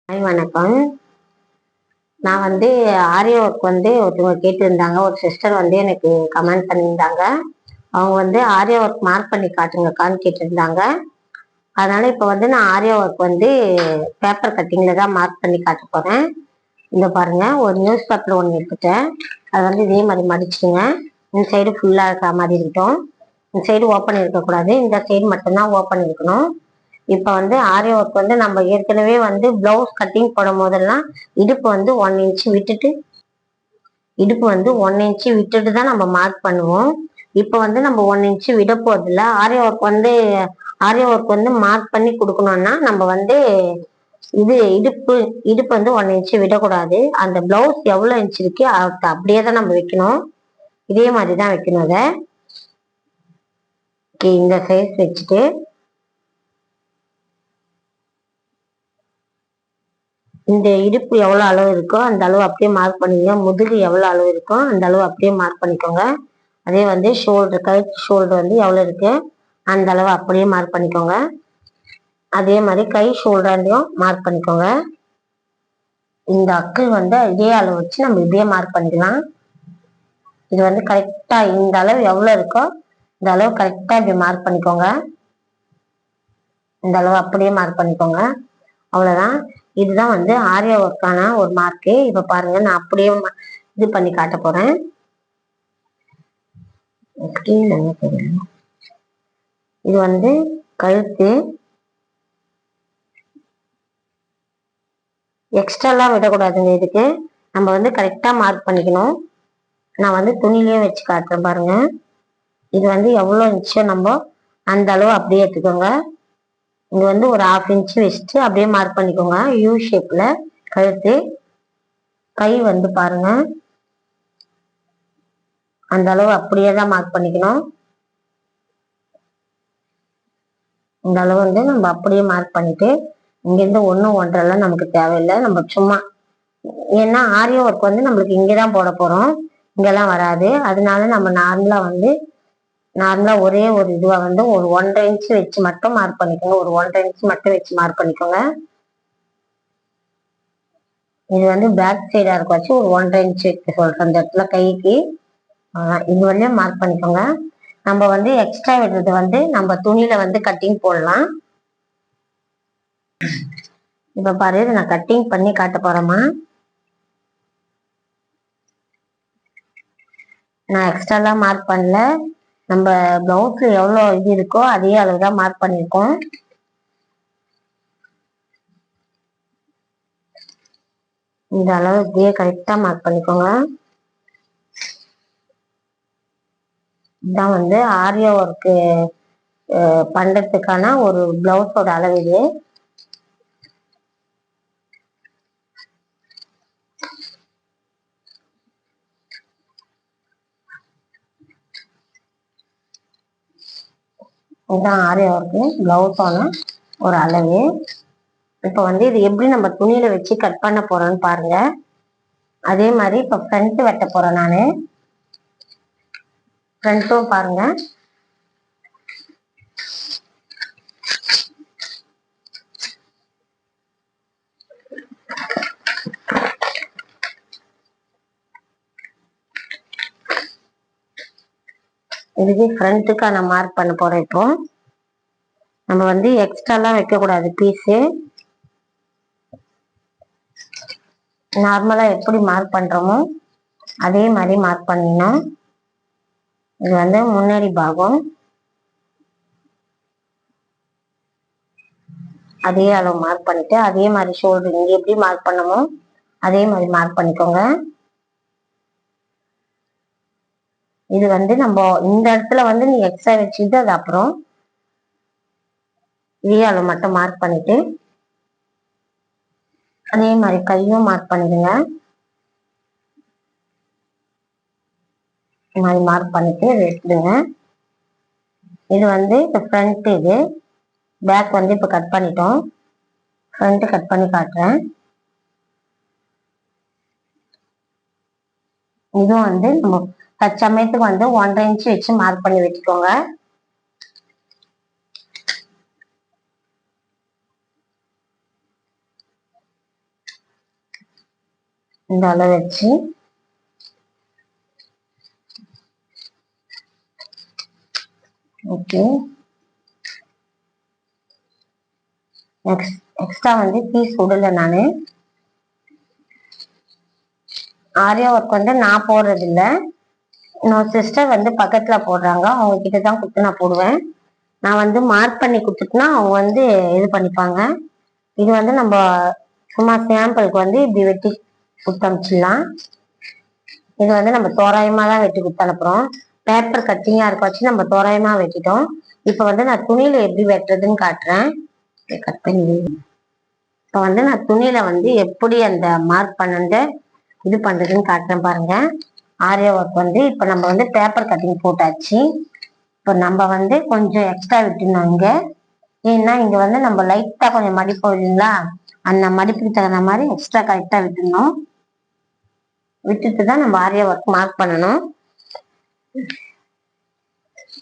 Hi வணக்கம். நான் ஆரி work ஒருத்தவங்க கேட்டிருந்தாங்க. ஒரு சிஸ்டர் எனக்கு கமெண்ட் பண்ணியிருந்தாங்க. அவங்க ஆரி ஒர்க் மார்க் பண்ணி காட்டுங்கக்கான்னு கேட்டிருந்தாங்க. அதனால இப்போ நான் ஆரி ஒர்க் பேப்பர் கட்டிங்ல தான் மார்க் பண்ணி காட்ட போறேன். இந்த பாருங்க, ஒரு நியூஸ் பேப்பர் ஒன்று எடுத்துட்டேன். அது இதே மாதிரி மடிச்சுங்க. இந்த சைடு ஃபுல்லா இருக்கிற மாதிரி இருக்கட்டும். இந்த சைடு ஓப்பன் இருக்கக்கூடாது. இந்த சைடு மட்டும்தான் ஓப்பன் இருக்கணும். இப்ப ஆரி ஒர்க் நம்ம ஏற்கனவே பிளவுஸ் கட்டிங் போடும் போதெல்லாம் இடுப்பு 1 இன்ச் விட்டுட்டு தான் நம்ம மார்க் பண்ணுவோம். இப்ப நம்ம 1 இன்ச் விட போதில்ல. ஆரி ஒர்க் மார்க் பண்ணி கொடுக்கணும்னா நம்ம இது இடுப்பு 1 இன்ச் விடக்கூடாது. அந்த பிளவுஸ் எவ்வளவு இன்ச் இருக்கு அப்படியே தான் நம்ம வைக்கணும். இதே மாதிரிதான் வைக்கணும். அதை இந்த சைஸ் வச்சுட்டு இந்த இடுப்பு எவ்வளவு அளவு இருக்கோ அந்த அளவு அப்படியே மார்க் பண்ணிக்கோங்க. முதுகு எவ்வளவு அளவு இருக்கோ அந்த அளவு அப்படியே மார்க் பண்ணிக்கோங்க. அதே ஷோல்டர், கழுத்து ஷோல்டர் எவ்வளவு இருக்கு அந்த அளவு அப்படியே மார்க் பண்ணிக்கோங்க. அதே மாதிரி கை ஷோல்டர்லயும் மார்க் பண்ணிக்கோங்க. இந்த அக்கிள் இதே அளவு வச்சு நம்ம இதே மார்க் பண்ணிக்கலாம். இது கரெக்டா இந்த அளவு எவ்வளவு இருக்கோ இந்த அளவு கரெக்டா இப்படி மார்க் பண்ணிக்கோங்க. இந்த அளவு அப்படியே மார்க் பண்ணிக்கோங்க. அவ்வளவுதான். இதுதான் ஆரி ஒர்க்கான ஒரு மார்க்கு. இப்ப பாருங்க, நான் அப்படியே இது பண்ணி காட்ட போறேன். இது கழுத்து. எக்ஸ்ட்ராலாம் விடக்கூடாதுங்க. இதுக்கு நம்ம கரெக்டா மார்க் பண்ணிக்கணும். நான் துணியிலேயே வச்சு காட்டுறேன் பாருங்க. இது எவ்வளவு இன்ச்சோ நம்ம அந்த அளவு அப்படியே எடுத்துக்கோங்க. இங்க ஒரு 1/2 இன்ச் வச்சுட்டு அப்படியே மார்க் பண்ணிக்கோங்க. யூ ஷேப்ல கழுத்து. கை பாருங்க, அந்த அளவு அப்படியே தான் மார்க் பண்ணிக்கணும். இந்த அளவு நம்ம அப்படியே மார்க் பண்ணிட்டு இங்கிருந்து 1 1/2 நமக்கு தேவையில்லை. நம்ம சும்மா, ஏன்னா ஆரி ஒர்க் நம்மளுக்கு இங்கதான் போட போறோம், இங்கெல்லாம் வராது. அதனால நம்ம நார்மலா ஒரே ஒரு இதுவா ஒரு 1/2 இன்ச் வச்சு மட்டும் மார்க் பண்ணிக்கோங்க. ஒரு 1/2 இன்ச் மட்டும் வச்சு மார்க் பண்ணிக்கோங்க. இது பேக் சைடா இருக்காச்சு ஒரு 1/2 இன்ச் வைக்க சொல்றேன். அந்த இடத்துல கைக்கு இது வரையும் மார்க் பண்ணிக்கோங்க. நம்ம எக்ஸ்ட்ரா விடுறது நம்ம துணியில கட்டிங் போடலாம். இப்ப பாரு, நான் கட்டிங் பண்ணி காட்ட போறேம்மா. நான் எக்ஸ்ட்ராலாம் மார்க் பண்ணல. நம்ம பிளவுஸ்ல எவ்வளவு இது இருக்கோ அதே அளவுதான் மார்க் பண்ணிருக்கோம். இந்த அளவு இப்படியே கரெக்டா மார்க் பண்ணிக்கோங்க. இதான் ஆரி ஒர்க் பண்றதுக்கான ஒரு பிளவுஸோட அளவு இது. இதுதான் ஆரி ஒர்க் பிளவுஸான ஒரு அளவு. இப்ப இது எப்படி நம்ம துணியில வச்சு கட் பண்ண போறோம்னு பாருங்க. அதே மாதிரி இப்ப ஃப்ரண்ட் வெட்ட போறேன் நானு. ஃப்ரண்ட்டும் பாருங்க. இதுக்கு ஃப்ரண்ட்டுக்கு நான் மார்க் பண்ண போறேன். இப்போ நம்ம எக்ஸ்ட்ராலாம் வைக்க கூடாது. பீஸு நார்மலா எப்படி மார்க் பண்றோமோ அதே மாதிரி மார்க் பண்ணிடணும். இது முன்னாடி பாகம். அதே அளவு மார்க் பண்ணிட்டு அதே மாதிரி ஷோல்டர் இங்க எப்படி மார்க் பண்ணமோ அதே மாதிரி மார்க் பண்ணிக்கோங்க. இது நம்ம இந்த இடத்துல நீ எக்ஸ்ட்ரா வச்சுட்டு அது அப்புறம் இதே அளவு மட்டும் மார்க் பண்ணிட்டு அதே மாதிரி கையும் மார்க் பண்ணிடுங்க. இந்த மாதிரி மார்க் பண்ணிட்டு எடுத்துடுங்க. இது இப்ப ஃப்ரண்ட். இது பேக் இப்ப கட் பண்ணிட்டோம். ஃப்ரண்ட் கட் பண்ணி காட்டுறேன். இதுவும் நம்ம தற்சமயத்துக்கு 1/2 இன்ச் வச்சு மார்க் பண்ணி வச்சுக்கோங்க. இந்த அளவு வச்சு ஓகே. எக்ஸ்ட்ரா வந்து பீஸ் விடல நானு. ஆரியா ஒர்க் வந்து நான் போடுறது இல்லை, என்னோட சிஸ்டர் வந்து பக்கத்துல போடுறாங்க, அவங்க கிட்டதான் கொடுத்து நான் போடுவேன். நான் வந்து மார்க் பண்ணி கொடுத்துட்டுனா அவங்க வந்து இது பண்ணிப்பாங்க. இது வந்து நம்ம சும்மா சாம்பிளுக்கு வந்து இப்படி வெட்டி கொடுத்து அனுப்பிச்சிடலாம். இது வந்து நம்ம தோராயமா தான் வெட்டி கொடுத்து அனுப்புறோம். பேப்பர் கட்டிங்கா இருக்க வச்சு நம்ம தோராயமா வெட்டிட்டோம். இப்ப வந்து நான் துணியில எப்படி வெட்டுறதுன்னு காட்டுறேன். கட் பண்ணி இப்ப வந்து நான் துணியில வந்து எப்படி அந்த மார்க் பண்ண இது பண்றதுன்னு காட்டுறேன் பாருங்க. ஆரியா ஒர்க் வந்து இப்ப நம்ம வந்து பேப்பர் கட்டிங் போட்டாச்சு. இப்ப நம்ம வந்து கொஞ்சம் எக்ஸ்ட்ரா விட்டுணும் இங்க. ஏன்னா இங்க வந்து நம்ம லைட்டா கொஞ்சம் மடிப்போம் இல்லைங்களா, அந்த மடிப்புக்கு தகுந்த மாதிரி எக்ஸ்ட்ரா கரெக்டா விட்டுணும். விட்டுட்டு தான் நம்ம ஆரியா ஒர்க் மார்க் பண்ணணும்.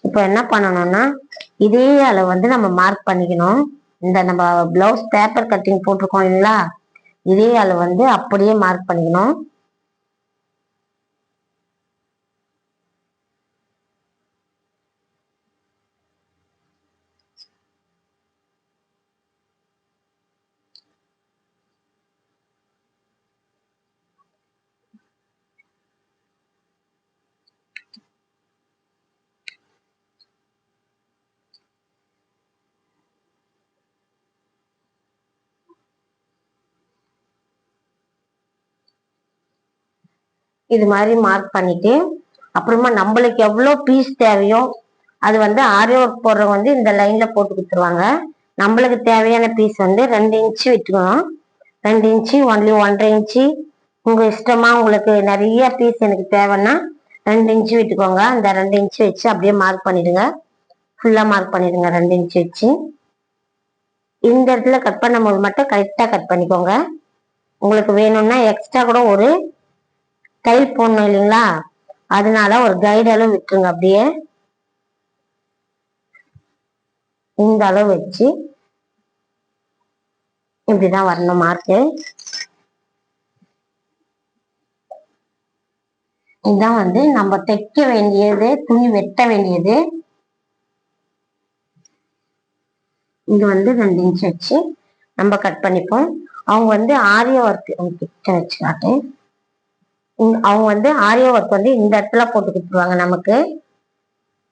இப்ப என்ன பண்ணணும்னா இதே அளவு வந்து நம்ம மார்க் பண்ணிக்கணும். இந்த நம்ம பிளவுஸ் பேப்பர் கட்டிங் போட்டிருக்கோம் இல்லைங்களா, இதே அளவு வந்து அப்படியே மார்க் பண்ணிக்கணும். இது மாதிரி மார்க் பண்ணிட்டு அப்புறமா நம்மளுக்கு எவ்வளவு பீஸ் தேவையோ அது வந்து ஆரி ஒர்க் போடுறவங்க வந்து இந்த லைன்ல போட்டு கொடுத்துருவாங்க. நம்மளுக்கு தேவையான பீஸ் வந்து 2 இன்ச்சு விட்டுக்கணும். 2 இன்ச்சு, ஒன்லி 1.5 இன்ச்சு, உங்க இஷ்டமா. உங்களுக்கு நிறைய பீஸ் எனக்கு தேவைன்னா 2 இன்ச்சு விட்டுக்கோங்க. அந்த 2 இன்ச்சு வச்சு அப்படியே மார்க் பண்ணிடுங்க. ஃபுல்லா மார்க் பண்ணிடுங்க 2 இன்ச்சு வச்சு. இந்த இடத்துல கட் பண்ணும்போது மட்டும் கரெக்டா கட் பண்ணிக்கோங்க. உங்களுக்கு வேணும்னா எக்ஸ்ட்ரா கூட ஒரு டைல் போடணும் இல்லைங்களா, அதனால ஒரு கைடெல்லாம் விட்டுருங்க. அப்படியே இந்த அளவு வச்சு இப்படிதான் வரணும் மார்க்கு. இதுதான் வந்து நம்ம தைக்க வேண்டியது, துணி வெட்ட வேண்டியது. இங்க வந்து 2 இன்ச் வச்சு நம்ம கட் பண்ணிப்போம். அவங்க வந்து ஆரியா ஒர்க் கிட்ட வச்சு காட்டேன். அவங்க வந்து ஆரியா ஒர்க் வந்து இந்த இடத்துல போட்டு கொடுத்துருவாங்க. நமக்கு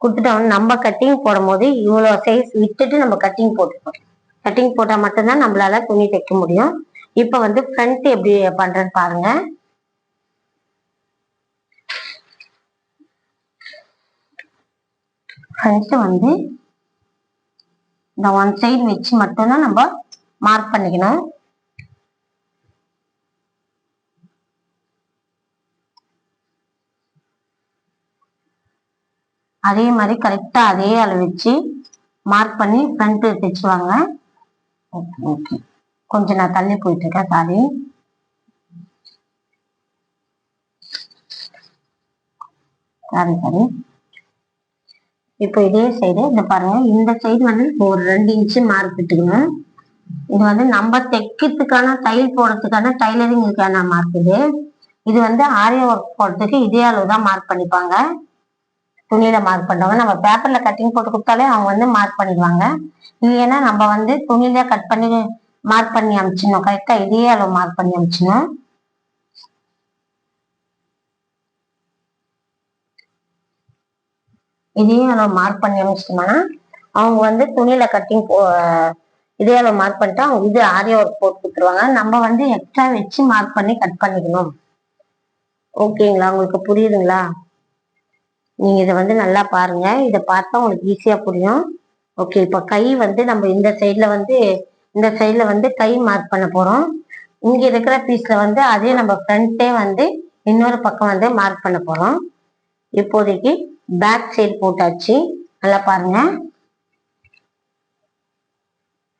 கொடுத்துட்டோம். நம்ம கட்டிங் போடும் போது இவ்வளவு சைஸ் விட்டுட்டு நம்ம கட்டிங் போட்டுப்போம். கட்டிங் போட்டா மட்டும்தான் நம்மளால துணி தைக்க முடியும். இப்ப வந்து ஃப்ரண்ட் எப்படி பண்றேன்னு பாருங்க. ஃப்ரண்ட் வந்து இந்த ஒன் சைடு வச்சு மட்டும்தான் நம்ம மார்க் பண்ணிக்கணும். அதே மாதிரி கரெக்டா அதே அளவு வச்சு மார்க் பண்ணி ஃப்ரண்ட் தைச்சுவாங்க. ஓகே ஓகே, கொஞ்சம் நான் தள்ளி போயிட்டு இருக்கேன், சாரி. சரி சரி. இப்போ இதே சைடு இந்த பாருங்க, இந்த சைடு வந்து ஒரு 2 இன்ச்சு மார்க் விட்டுக்கணும். இது வந்து நம்ம தைக்கிறதுக்கான தையல் போடுறதுக்கான டைலரிங்கான மார்க் இது. இது வந்து ஆரியா ஒர்க் போடுறதுக்கு இதே அளவு தான் மார்க் பண்ணிப்பாங்க. துணியில மார்க் பண்றவங்க நம்ம பேப்பர்ல கட்டிங் போட்டு கொடுத்தாலே அவங்க வந்து மார்க் பண்ணிடுவாங்க. இல்லைன்னா நம்ம வந்து துணியில கட் பண்ணி மார்க் பண்ணி அனுப்பிச்சிடணும். கரெக்டா இதே அளவு மார்க் பண்ணி அனுப்பிச்சிடணும். இதே அளவு மார்க் பண்ணி அனுப்பிச்சிட்டோம்னா அவங்க வந்து துணியில கட்டிங் இதே அளவு மார்க் பண்ணிட்டா அவங்க இது ஆரியா ஒர்க் போட்டு கொடுத்துருவாங்க. நம்ம வந்து எக்ஸ்ட்ரா வச்சு மார்க் பண்ணி கட் பண்ணிக்கணும். ஓகேங்களா, உங்களுக்கு புரியுதுங்களா? நீங்க இதை வந்து நல்லா பாருங்க. இதை பார்த்தா உங்களுக்கு ஈஸியா புரியும். ஓகே, இப்ப கை வந்து நம்ம இந்த சைட்ல வந்து கை மார்க் பண்ண போறோம். இங்க இருக்கிற பீஸ்ல வந்து அதே நம்ம ஃப்ரண்டே வந்து இன்னொரு பக்கம் வந்து மார்க் பண்ண போறோம். இப்போதைக்கு பேக் சைடு போட்டாச்சு. நல்லா பாருங்க,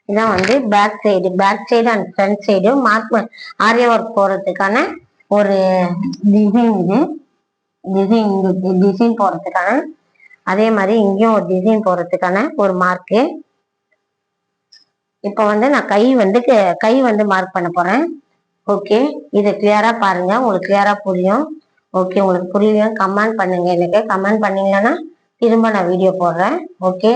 இதான் வந்து back side and front side mark area work போறதுக்கான ஒரு டிசைன். இது டிசைன் போறதுக்கான, அதே மாதிரி இங்கேயும் ஒரு டிசைன் போறதுக்கான ஒரு மார்க்கு. இப்ப வந்து நான் கை வந்து மார்க் பண்ண போறேன். ஓகே, இதை கிளியரா பாருங்க, உங்களுக்கு கிளியரா புரியும். ஓகே, உங்களுக்கு புரியலையா கமெண்ட் பண்ணுங்க. எனக்கு கமெண்ட் பண்ணீங்கன்னா திரும்ப நான் வீடியோ போடுறேன். ஓகே.